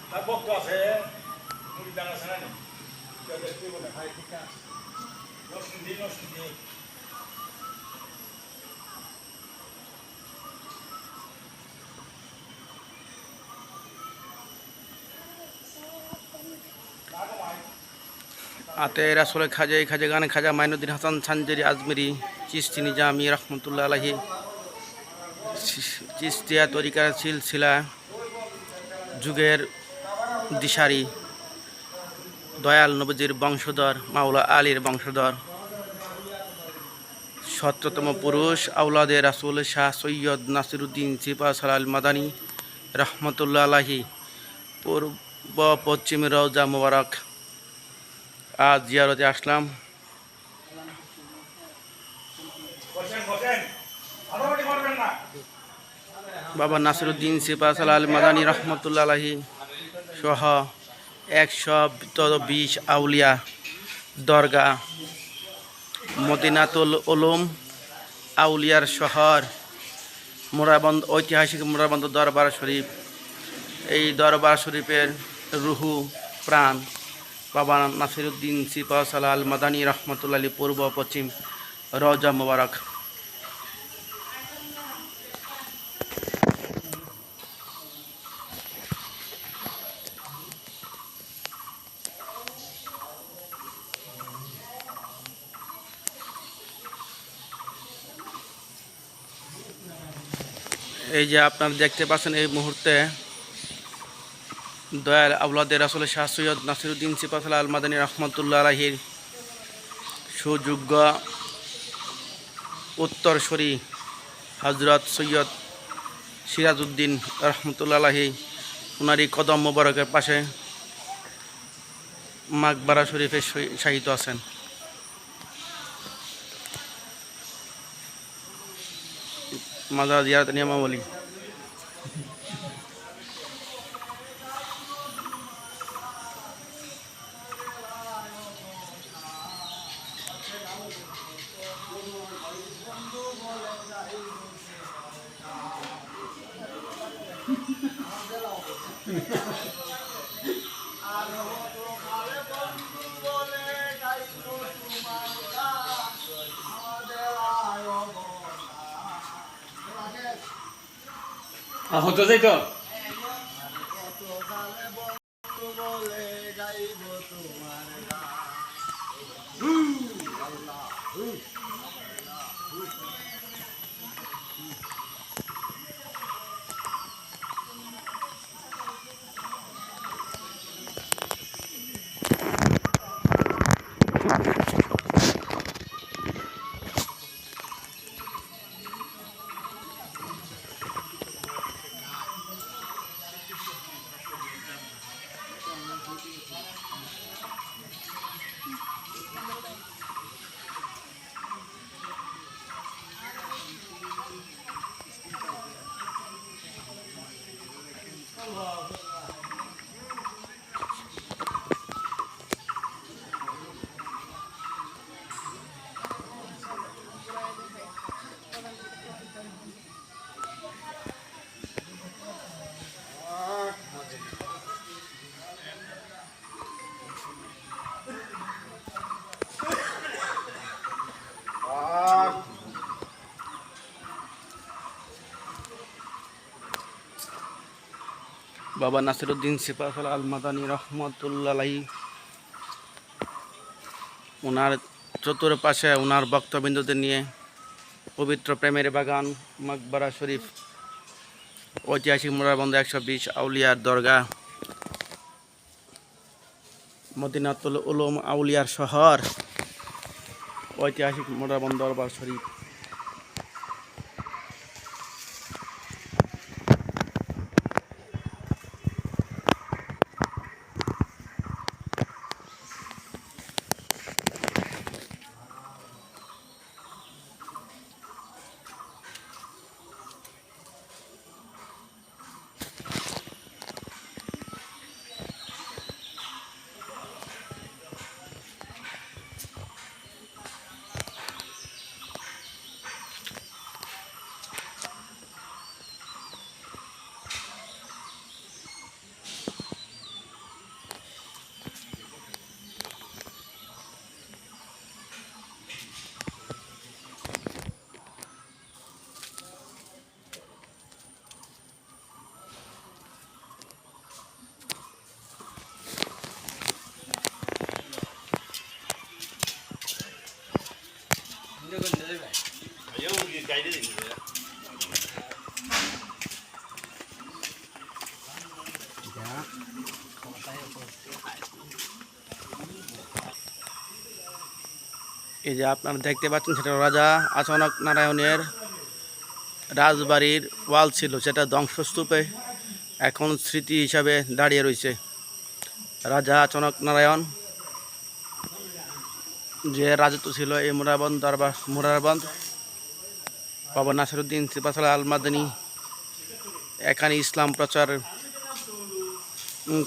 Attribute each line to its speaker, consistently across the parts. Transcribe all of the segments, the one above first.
Speaker 1: তার ভক্ত আছে মুড়ি দানা আছে না দেখতে বলে ভাই ঠিক আছে নসুন্দি আতে রাসুল খাজা গানে খাজা মাইনুদ্দিন হাসান সানজারি আজমেরি চিস্তি নিজামি রহমতুল্লাহ আলাহি চিস্তিয়া তরিকার সিলসিলা যুগের দিশারি দয়াল নবজির বংশধর মাওলা আলীর বংশধর 17তম পুরুষ আউলাদে রাসুল শাহ সৈয়দ নাসিরুদ্দিন সিপাহসালাল মাদানী রহমতুল্লাহ আলাহি পূর্ব পশ্চিম রওজা মুবারক আজ জিয়ারতে আসলাম। বাবা নাসিরুদ্দিন সিপাহসালাল মাদানী রহমতুল্লাহ আলাহি সহ 120 আউলিয়া দরগা মদিনাতুল উলুম আউলিয়ার শহর মোরাবন্দ ঐতিহাসিক মোরাবন্দ দরবার শরীফ। এই দরবার শরীফের রুহু প্রাণ বাবা নাসিরুদ্দিন সিপাহসালাল মাদানী রহমতুল্লাহ আলাহি পূর্ব পশ্চিম রওজা মুবারক। এই যে আপনারা দেখতে পাচ্ছেন এই মুহূর্তে দয়াল আউলাদে রাসুল শাহ সৈয়দ নাসিরুদ্দিন সিপাহসালাল মাদানী রহমতুল্লাহ আলাহির সুযোগ্য উত্তরসূরি হজরত সৈয়দ সিরাজউদ্দিন রহমতুল্লাহ আলাহি উনারই কদম মোবারকের পাশে মাকবারা শরীফে শায়িত আছেন। মাজার জিয়ারত নিয়মাবলী। হতো যাই তো বাবা নাসিরুদ্দিন সিপাহসালাল মাদানী রহমতুল্লাহ আলাইহি ওনার চতুর্পাশে ওনার ভক্তবৃন্দদের নিয়ে পবিত্র প্রেমের বাগান মাকবারা শরীফ ঐতিহাসিক মোরাবন্দ 120 আউলিয়ার দরগা মদিনাতুল উলুম আউলিয়ার শহর ঐতিহাসিক মোরাবন্দ দরবার শরীফ।
Speaker 2: এই যে আপনারা দেখতে পাচ্ছেন, সেটা রাজা আচানক নারায়ণের রাজবাড়ির ওয়াল ছিল, সেটা ধ্বংসস্তূপে এখন স্মৃতি হিসাবে দাঁড়িয়ে রয়েছে। রাজা আচানক নারায়ণ যে রাজত্ব ছিল এই মোরারবন্দ দরবার, মোরারবন্দ বাবা নাসিরউদ্দিন সিপাহসালার আল মাদানী এখানে ইসলাম প্রচার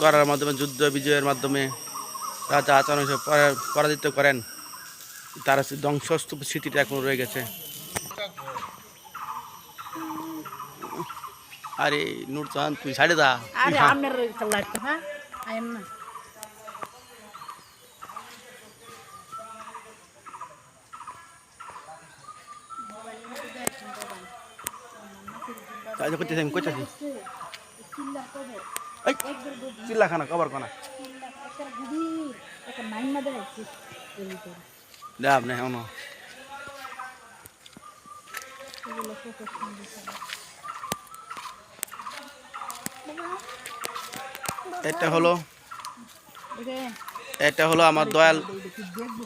Speaker 2: করার মাধ্যমে, যুদ্ধ বিজয়ের মাধ্যমে রাজা আচানক পরাজিত করেন। তার ধ্বংসস্তূপ স্মৃতিটা এখন রয়ে গেছে। আরে নুরজাহান তুই ছাড়ে দা,
Speaker 3: আরে আপনার লাগতো। হ্যাঁ আইন না
Speaker 2: কাজ করতেছি আমি, করতেছি এই চিল্লাখানা কবার কোনা লাভ নেই এমন। এটা হলো আমার দয়াল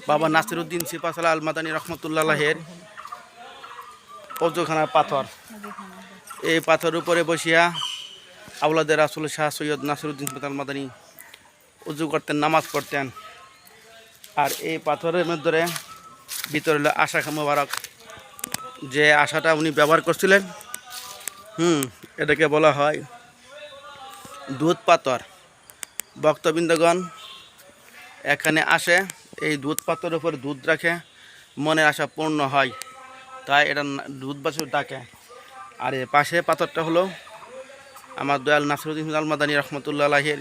Speaker 2: বাবা নাসিরউদ্দিন সিপাহসালার আল মাদানী রহমতুল্লাহের অজুখানার পাথর। এই পাথরের উপরে বসিয়া আওলাদের রাসূল শাহ সৈয়দ নাসিরউদ্দিন সিপাহসালার আল মাদানী উজু করতেন, নামাজ পড়তেন। আর এই পাথরের মধ্যে ভিতরে হলো আশা মোবারক, যে আশাটা উনি ব্যবহার করছিলেন। এটাকে বলা হয় দুধ পাথর। ভক্তবৃন্দগণ এখানে আসে, এই দুধ পাথরের উপরে দুধ রাখে, মনের আশা পূর্ণ হয়, তাই এটা দুধ বাছুর ডাকে। আর এর পাশে পাথরটা হলো আমার দয়াল নাসিরউদ্দিন আল মাদানী রহমতুল্লাহের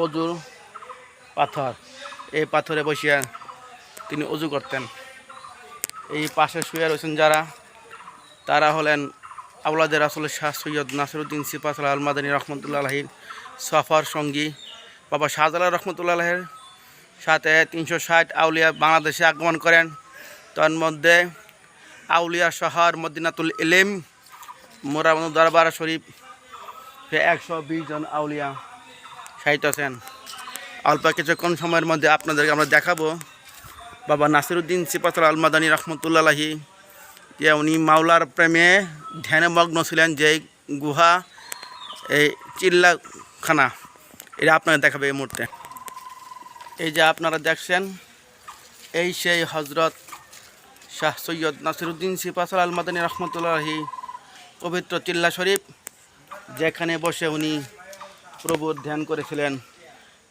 Speaker 2: অজুর পাথর। এই পাথরে বসিয়া তিনি অজু করতেন। এই পাশে শুয়ে রয়েছেন যারা, তারা হলেন আওলাদের রাসূল শাহ সৈয়দ নাসিরউদ্দিন সিপাহসালার আল মাদানী রহমতুল্লাহির সফর সঙ্গী বাবা শাহজালাল রহমতুল্লাহের সাথে 360 আউলিয়া বাংলাদেশে আগমন করেন। তন্মধ্যে আউলিয়া শহর মদিনাতুল ইলম মোরারবন্দ দরবার শরীফ 120 জন আউলিয়া শাহিদ আছেন। অল্প কিছুক্ষণ সময়ের মধ্যে আপনাদেরকে আমরা দেখাবো বাবা নাসিরউদ্দিন সিপাহসালার আল মাদানী রহমতুল্লাহি, যে উনি মাওলার প্রেমে ধ্যানে মগ্ন ছিলেন। যে গুহা, এই চিল্লাখানা, এটা আপনারা দেখাবে এই মুহূর্তে। এই যে আপনারা দেখছেন, এই সেই হজরত শাহ সৈয়দ নাসিরউদ্দিন সিপাহসালার আল মাদানী রহমতুল্লাহি পবিত্র চিল্লা শরীফ, যেখানে বসে উনি প্রভুর ধ্যান করেছিলেন।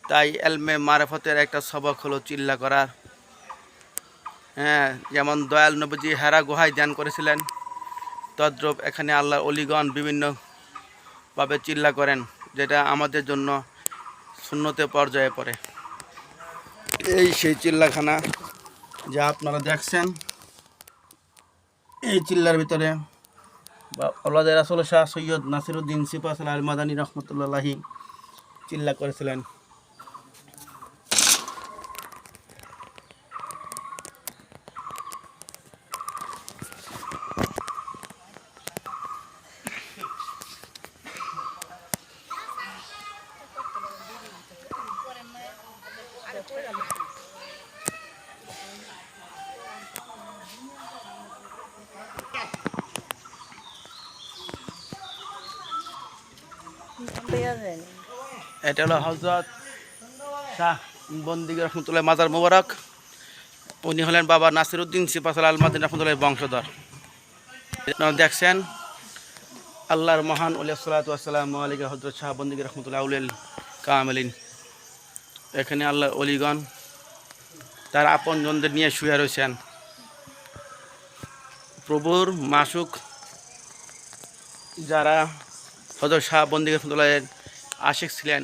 Speaker 2: তাই এলমে মারেফতের একটা সবক হলো চিল্লা করার। যেমন দয়াল নবীজি হেরা গুহায় ধ্যান করেছিলেন, তদ্রূপ এখানে আল্লাহর অলিগণ বিভিন্নভাবে চিল্লা করেন, যেটা আমাদের জন্য সুন্নতে পর্যায়ে পড়ে। এই সেই চিল্লাখানা যা আপনারা দেখছেন। এই চিল্লার ভিতরে আওলাদের রাসূল শাহ সৈয়দ নাসিরউদ্দিন সিপাহসালার আল মাদানী রহমতুল্লাহি চিল্লা করেছিলেন। এটা হলো হজরত শাহ বন্দিগি রহমতুল্লাহ মাজার মুবারক। উনি হলেন বাবা নাসিরউদ্দিন সিপাহসালার আল মাদানী রহমতুল্লাহের বংশধর। আপনারা দেখছেন আল্লাহর মহান ওলি সাল্লাতু ওয়াসসালাম মালিকা হজরত শাহ বন্দিগি রহমতুল্লাহ আউলিল কামিলিন। এখানে আল্লাহর অলিগণ তার আপনজনদের নিয়ে শুয়ে রয়েছেন। প্রভুর মাসুক যারা হজরত শাহ বন্দিগি রহমতুল্লাহের আশিক ছিলেন,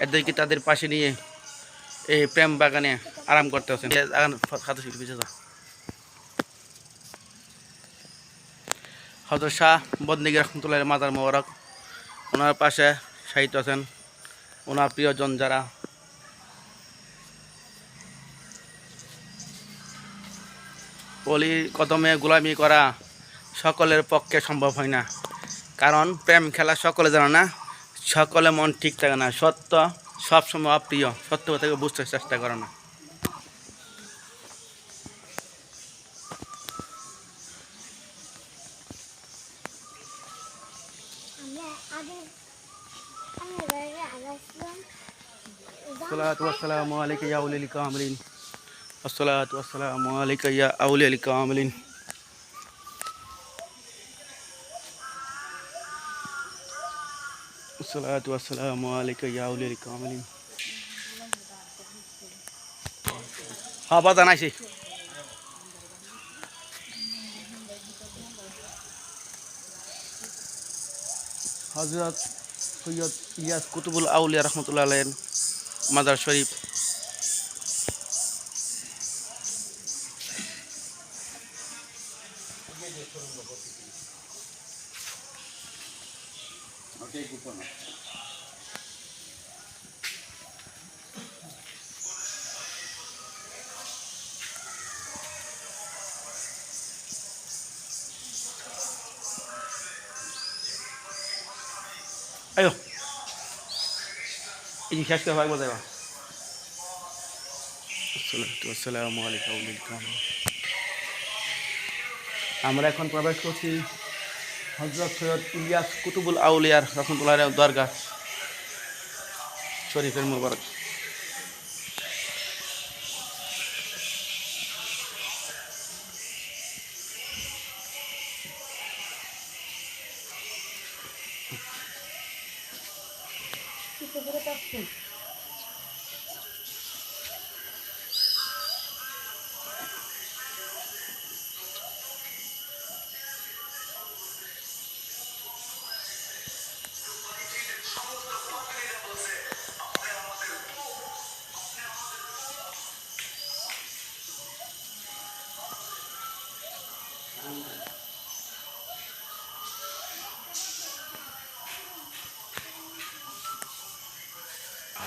Speaker 2: এদেরকে তাদের পাশে নিয়ে এই প্রেম বাগানে আরাম করতে হচ্ছেন। হযরত শাহ বন্দিগি রহমতুল্লাহের মাজার মোবারক, ওনার পাশে শাহিদ আছেন ওনার প্রিয়জন যারা। অলির কদমে গোলামি করা সকলের পক্ষে সম্ভব হয় না, কারণ প্রেম খেলা সকলে জানে না, সকলে মন ঠিক থাকে না, সত্য সবসময় অপ্রিয়, সত্য কথাকে বুঝতে চেষ্টা করে না। الصلاة والسلام عليك يا أولي الكاملين الصلاة والسلام عليك يا أولي الكاملين الصلاة والسلام عليك يا أولي الكاملين ها بعد أنا شيء হযরত সৈয়দ ইলিয়াস কুতুবুল আউলিয়া রহমতুল্লাহ আলাইহির মাজার শরীফ। আয়ো এই শেষ করে ভাই বলতে আসসালামু আলাইকুম। আমরা এখন প্রবেশ করছি হযরত সৈয়দ ইলিয়াস কুতুবুল আউলিয়ার রহমতুল্লাহ আলাইহির দরগা শরীফের মুবারক।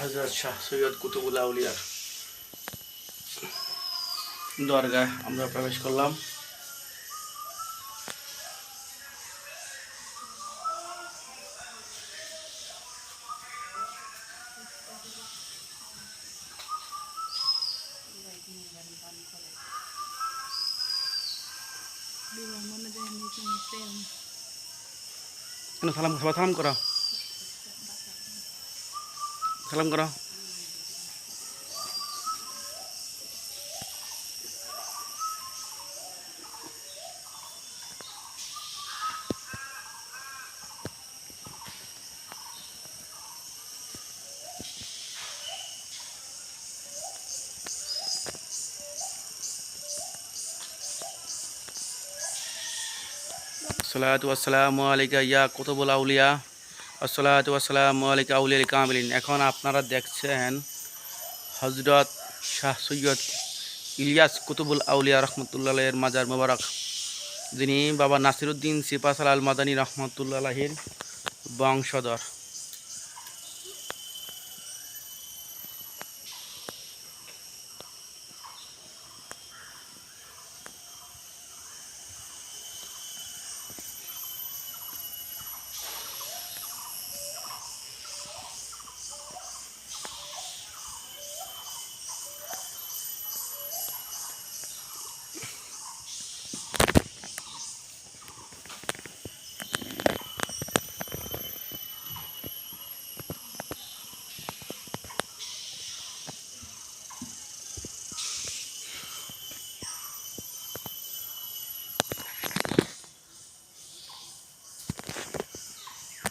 Speaker 2: হযরত শাহ সৈয়দ কুতুবুল আউলিয়ার দরগায় আমরা প্রবেশ করলাম। সালাম সবাই সালাম করো, সালাম করো। আসসালাতু ওয়াসসালামু আলাইকা ইয়া কুতুবুল আউলিয়া আসসালাতু ওয়াসসালামু আলাইকা আউলিয়াল কামিলিন। এখন আপনারা দেখছেন হযরত শাহ সৈয়দ ইলিয়াস কুতুবুল আউলিয়া রহমতুল্লাহ আলাইহির মাজার মুবারক, যিনি বাবা নাসিরউদ্দিন সিপাহাসালাল মাদানী রহমতুল্লাহ আলাইহির বংশধর।